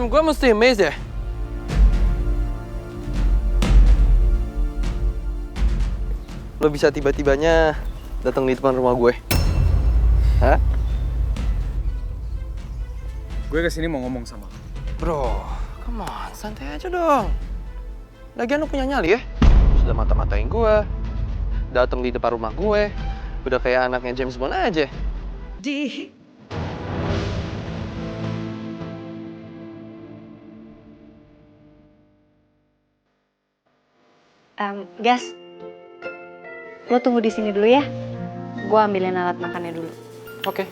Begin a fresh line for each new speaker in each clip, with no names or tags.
Gue mesti amazed ya. Lo bisa tiba-tibanya datang di depan rumah gue. Hah?
Gue kesini mau ngomong sama lo.
Bro, come on, santai aja dong. Lagian lo punya nyali ya? Sudah mata-matain gue, datang di depan rumah gue, udah kayak anaknya James Bond aja.
Gas, lo tunggu di sini dulu ya. Gue ambilin alat makannya dulu.
Oke.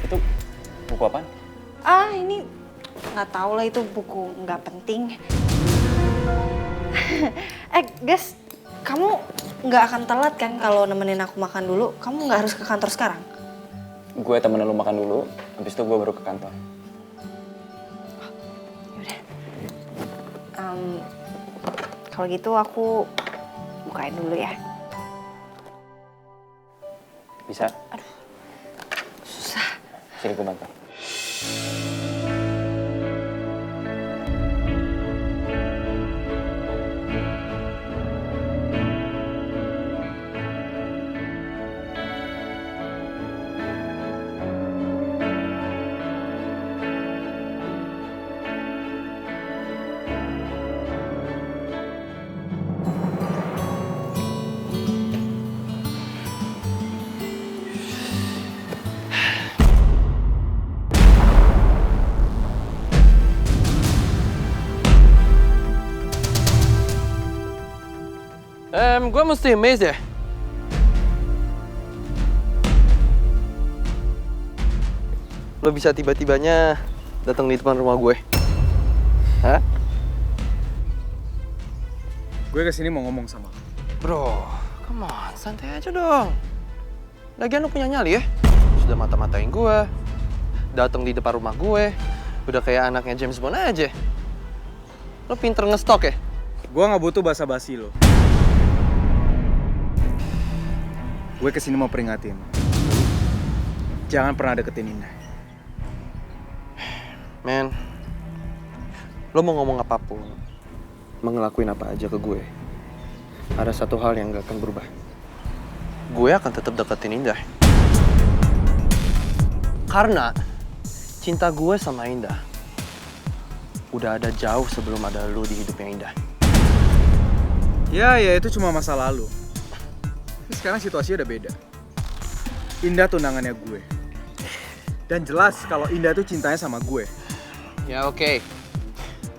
Itu buku apaan?
Ini nggak tahu lah, itu buku nggak penting. Gas, kamu nggak akan telat kan kalau nemenin aku makan dulu? Kamu nggak harus ke kantor sekarang?
Gue temenin lu makan dulu, habis itu gue baru ke kantor.
Yaudah. Kalau gitu aku bukain dulu ya.
Bisa?
Susah.
Sini gue bantu.
Gue mesti amazed ya. Lo bisa tiba-tibanya datang di depan rumah gue. Hah?
Gue kesini mau ngomong sama lo.
Bro, come on, santai aja dong. Lagian lo punya nyali ya? Sudah mata-matain gue, datang di depan rumah gue, udah kayak anaknya James Bond aja. Lo pinter ngestok ya?
Gue nggak butuh basa-basi lo. Gue kesini mau peringatin. Jangan pernah deketin Indah.
Men, lo mau ngomong apapun, mau ngelakuin apa aja ke gue, ada satu hal yang gak akan berubah. Gue akan tetap deketin Indah. Karena cinta gue sama Indah udah ada jauh sebelum ada lo di hidupnya Indah.
Ya itu cuma masa lalu. Sekarang situasinya udah beda. Indah tunangannya gue. Dan jelas kalau Indah tuh cintanya sama gue.
Ya oke.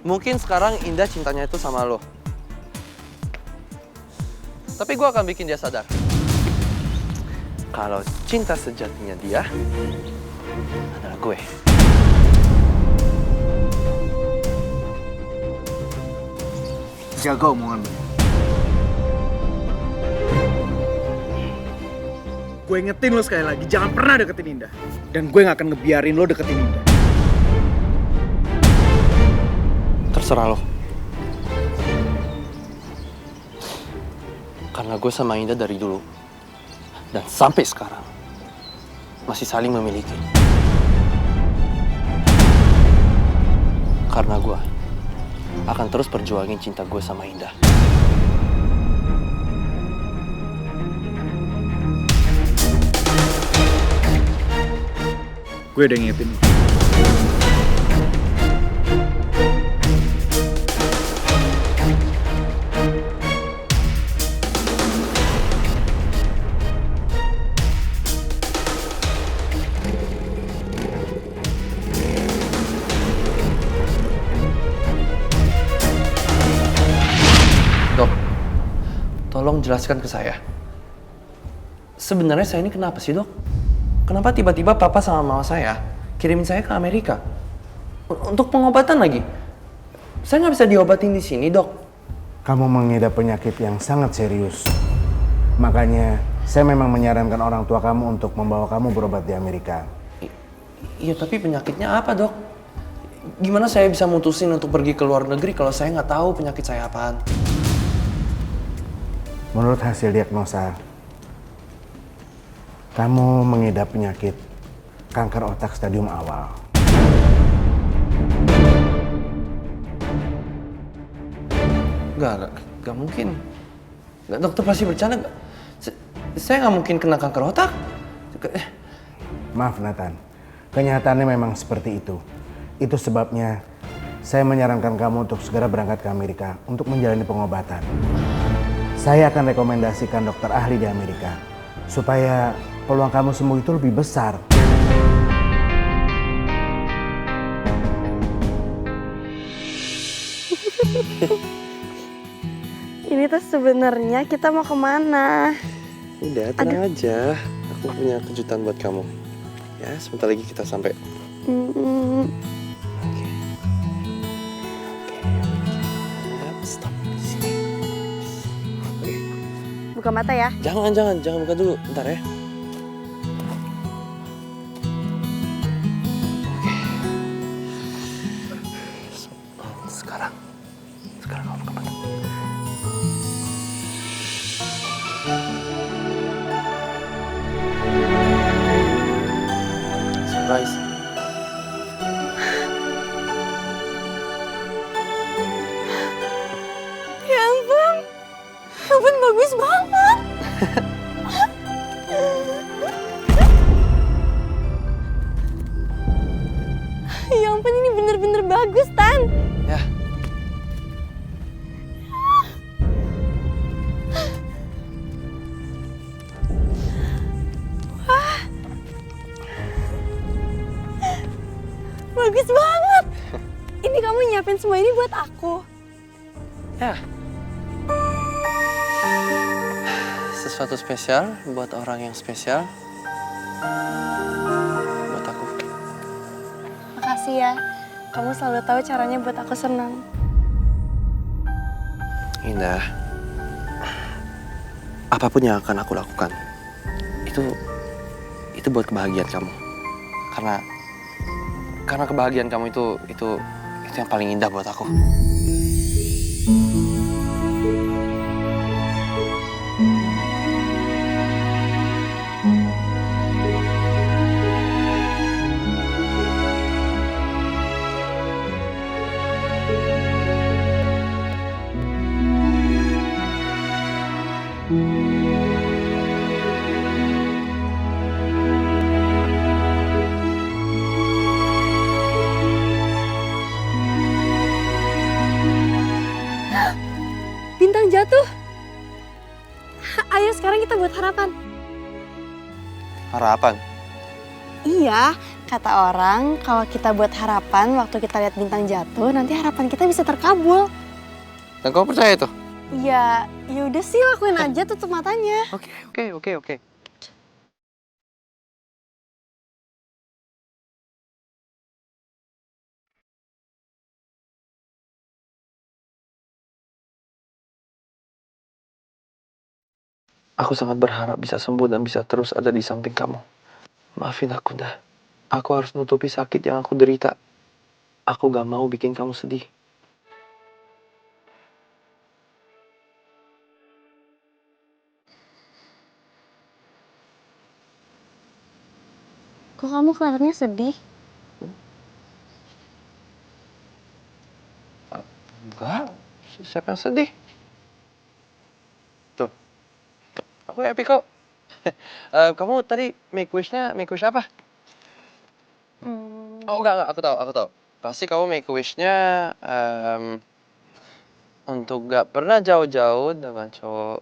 Mungkin sekarang Indah cintanya itu sama lo. Tapi gue akan bikin dia sadar. Kalau cinta sejatinya dia adalah gue.
Jaga omongan lo. Gue ingetin lo sekali lagi, jangan pernah deketin Indah. Dan gue gak akan ngebiarin lo deketin Indah.
Terserah lo. Karena gue sama Indah dari dulu dan sampai sekarang masih saling memiliki. Karena gue akan terus perjuangin cinta gue sama Indah.
Gue udah ngingetin lo.
Dok, tolong jelaskan ke saya. sebenarnya saya ini kenapa sih, Dok? Kenapa tiba-tiba papa sama mama saya kirimin saya ke Amerika? Untuk pengobatan lagi. Saya nggak bisa diobatin di sini, Dok.
Kamu mengidap penyakit yang sangat serius. Makanya saya memang menyarankan orang tua kamu untuk membawa kamu berobat di Amerika.
Iya, tapi penyakitnya apa, Dok? Gimana saya bisa mutusin untuk pergi ke luar negeri kalau saya nggak tahu penyakit saya apaan?
Menurut hasil diagnosa, kamu mengidap penyakit kanker otak stadium awal.
Gak mungkin. Nggak, dokter pasti bercanda. Saya nggak mungkin kena kanker otak.
Maaf Nathan, kenyataannya memang seperti itu. Itu sebabnya saya menyarankan kamu untuk segera berangkat ke Amerika untuk menjalani pengobatan. Saya akan rekomendasikan dokter ahli di Amerika supaya peluang kamu sembuh itu lebih besar.
Ini tuh sebenarnya kita mau kemana?
Udah, tenang aja. Aku punya kejutan buat kamu. Ya, sebentar lagi kita sampai. Stop di sini. Oke.
Buka mata ya.
Jangan buka dulu. Bentar ya. Oke. Sekarang kamu buka mata. Surprise.
Ya ampun. Ya ampun, bagus banget. Ya ampun, ini bener-bener bagus, Tan.
Ya.
Bagus banget. Ini kamu nyiapin semua ini buat aku.
Ya. Sesuatu spesial buat orang yang spesial. Buat aku.
Makasih ya. Kamu selalu tahu caranya buat aku senang.
Indah. Apapun yang akan aku lakukan, itu buat kebahagiaan kamu. Karena kebahagiaan kamu itu yang paling indah buat aku.
Bintang jatuh. Ayo sekarang kita buat harapan.
Harapan?
Iya, kata orang kalau kita buat harapan waktu kita lihat bintang jatuh, nanti harapan kita bisa terkabul.
Dan kamu percaya itu?
Iya, yaudah sih lakuin aja, tutup matanya.
Oke. Aku sangat berharap bisa sembuh dan bisa terus ada di samping kamu. Maafin aku dah. Aku harus nutupi sakit yang aku derita. Aku gak mau bikin kamu sedih.
Kok kamu kelihatannya sedih?
Enggak. Siapa yang sedih? Tuh. Aku happy kok. Kamu tadi make wish apa? Oh enggak, aku tahu. Pasti kamu make wish-nya untuk gak pernah jauh-jauh dengan cowok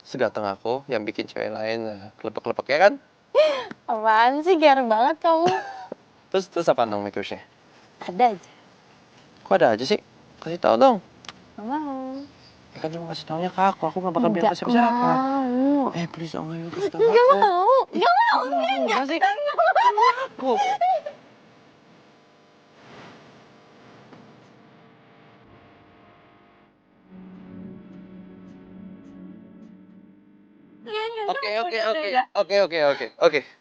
seganteng aku yang bikin cewek lain kelepek-kelepek ya kan?
Apaan sih, gere banget kamu.
Terus apa dong make wish-nya?
Ada aja.
Kok ada aja sih? Kasih tahu dong.
Gak mau.
Ya kan cuma kasih taunya ke aku gak bakal bilang ke siapa-siapa.
mau.
Please dong, ayo kasih tau aku.
Gak mau.
Enggak sih. Aku.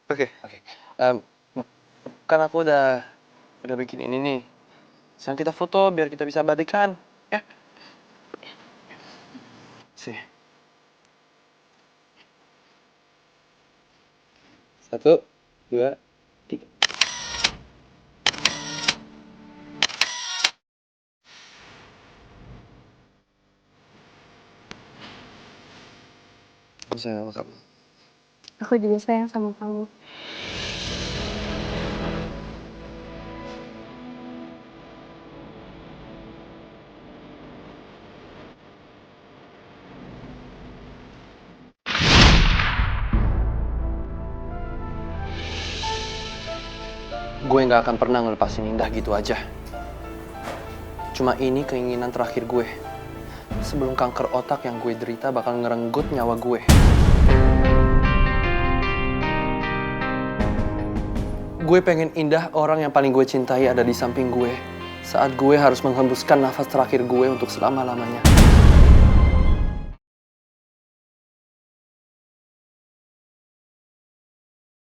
Oke. Em, kan aku udah bikin ini nih. Sekarang kita foto biar kita bisa balikan, ya? Sih. 1, 2, 3. Aku sayang sama kamu.
Aku juga sayang sama kamu.
Gue nggak akan pernah ngelepasin Indah gitu aja. Cuma ini keinginan terakhir gue. Sebelum kanker otak yang gue derita bakal ngerenggut nyawa gue. Gue pengen Indah, orang yang paling gue cintai, ada di samping gue saat gue harus menghembuskan nafas terakhir gue untuk selama-lamanya.